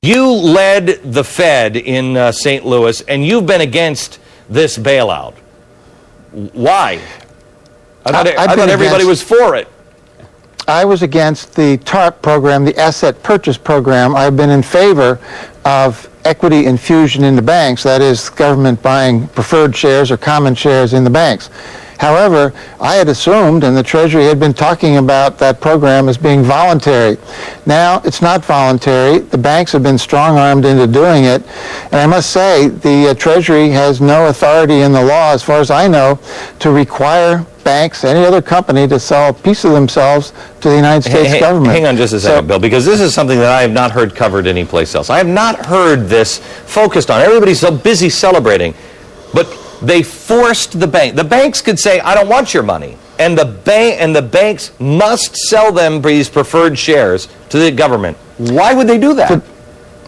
You led the Fed in St. Louis, and you've been against this bailout. Why? I thought everybody was for it. I was against the TARP program, the asset purchase program. I've been in favor of equity infusion into banks, that is, government buying preferred shares or common shares in the banks. However, I had assumed, and the Treasury had been talking about that program as being voluntary. Now, it's not voluntary. The banks have been strong-armed into doing it. And I must say, the Treasury has no authority in the law, as far as I know, to require banks, any other company, to sell a piece of themselves to the United States government. Hang on just a second, Bill, because this is something that I have not heard covered anyplace else. I have not heard this focused on. Everybody's so busy celebrating. But they forced the bank. The banks could say, I don't want your money. And the banks must sell them these preferred shares to the government. Why would they do that?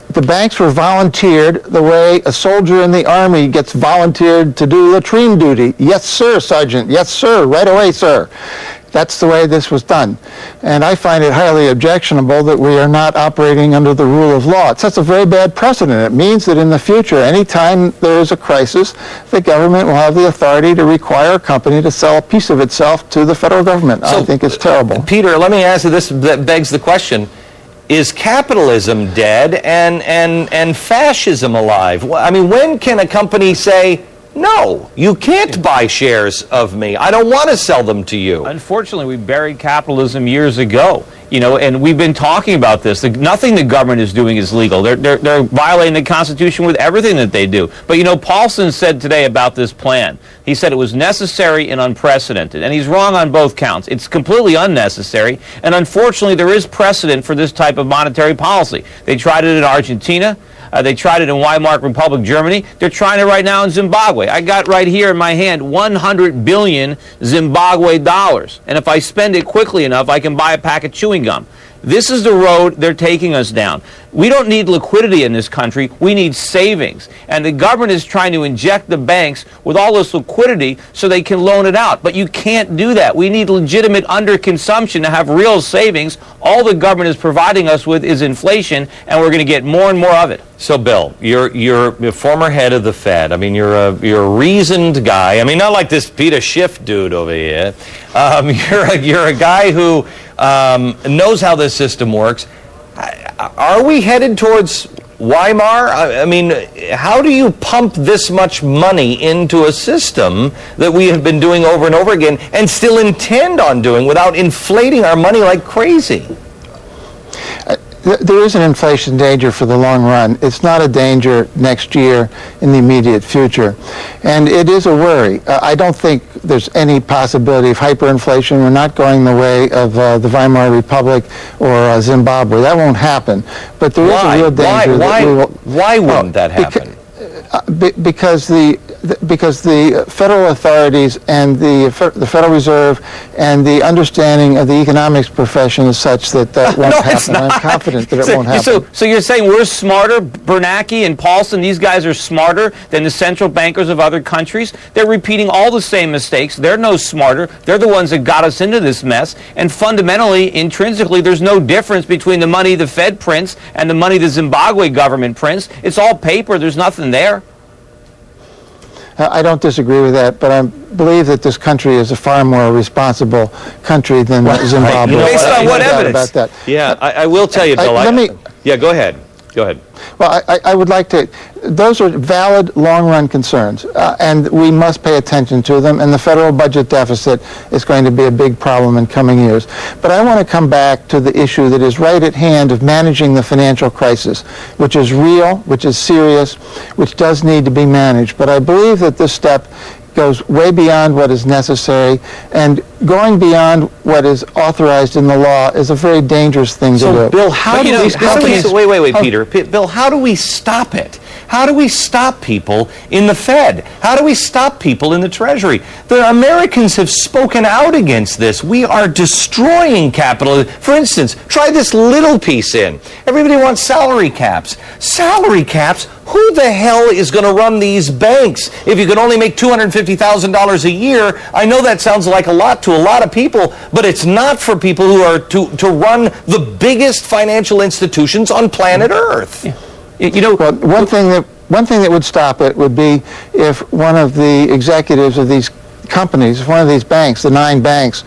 The banks were volunteered the way a soldier in the Army gets volunteered to do latrine duty. Yes, sir, Sergeant. Yes, sir. Right away, sir. That's the way this was done. And I find it highly objectionable that we are not operating under the rule of law. It sets a very bad precedent. It means that in the future, anytime there is a crisis, the government will have the authority to require a company to sell a piece of itself to the federal government. I think it's terrible. Peter, let me ask you this, that begs the question. Is capitalism dead and fascism alive? I mean, when can a company say, no, you can't buy shares of me. I don't want to sell them to you. Unfortunately, we buried capitalism years ago. You know, and we've been talking about this. Nothing the government is doing is legal. They're violating the Constitution with everything that they do. But, you know, Paulson said today about this plan, he said it was necessary and unprecedented. And he's wrong on both counts. It's completely unnecessary. And unfortunately, there is precedent for this type of monetary policy. They tried it in Argentina. They tried it in Weimar Republic, Germany. They're trying it right now in Zimbabwe. I got right here in my hand 100 billion Zimbabwe dollars. And if I spend it quickly enough, I can buy a pack of chewing gum. This is the road they're taking us down. We don't need liquidity in this country. We need savings. And the government is trying to inject the banks with all this liquidity so they can loan it out. But you can't do that. We need legitimate underconsumption to have real savings. All the government is providing us with is inflation, and we're going to get more and more of it. So, Bill, you're the former head of the Fed. I mean, you're a reasoned guy. I mean, not like this Peter Schiff dude over here. You're a guy who knows how this system works. Are we headed towards Weimar? I mean, how do you pump this much money into a system that we have been doing over and over again and still intend on doing without inflating our money like crazy? There is an inflation danger for the long run. It's not a danger next year in the immediate future. And it is a worry. I don't think there's any possibility of hyperinflation. We're not going the way of the Weimar Republic or Zimbabwe. That won't happen. But there is a real danger that we will... Why wouldn't that happen? Because the federal authorities and the Federal Reserve and the understanding of the economics profession is such that won't happen. I'm confident that it won't happen. So you're saying we're smarter, Bernanke and Paulson, these guys are smarter than the central bankers of other countries? They're repeating all the same mistakes. They're no smarter. They're the ones that got us into this mess. And fundamentally, intrinsically, there's no difference between the money the Fed prints and the money the Zimbabwe government prints. It's all paper. There's nothing there. I don't disagree with that, but I believe that this country is a far more responsible country than Zimbabwe. Based on what evidence? About that. Yeah, I will tell you, Bill. Yeah, go ahead. Go ahead. Well, I would like to... Those are valid long-run concerns, and we must pay attention to them, and the federal budget deficit is going to be a big problem in coming years. But I want to come back to the issue that is right at hand of managing the financial crisis, which is real, which is serious, which does need to be managed. But I believe that this step goes way beyond what is necessary, and going beyond what is authorized in the law is a very dangerous thing to do. So, Bill, how do we... Wait, Peter. Bill, how do we stop it? How do we stop people in the Fed? How do we stop people in the Treasury? The Americans have spoken out against this. We are destroying capitalism. For instance, try this little piece in. Everybody wants salary caps. Salary caps? Who the hell is going to run these banks if you can only make $250,000 a year? I know that sounds like a lot to a lot of people, but it's not for people who are to run the biggest financial institutions on planet Earth. Yeah. You know, well, one thing that would stop it would be if one of the executives of these companies, if one of these banks, the 9 banks,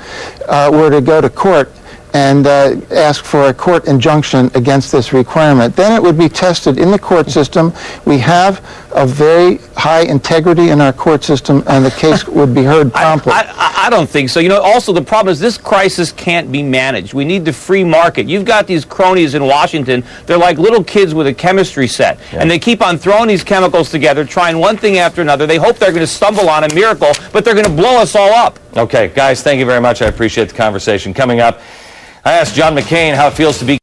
were to go to court and ask for a court injunction against this requirement. Then it would be tested in the court system. We have a very high integrity in our court system, and the case would be heard promptly. I don't think so. You know, also the problem is this crisis can't be managed. We need the free market. You've got these cronies in Washington. They're like little kids with a chemistry set, and they keep on throwing these chemicals together, trying one thing after another. They hope they're going to stumble on a miracle, but they're going to blow us all up. Okay, guys, thank you very much. I appreciate the conversation. Coming up, I asked John McCain how it feels to be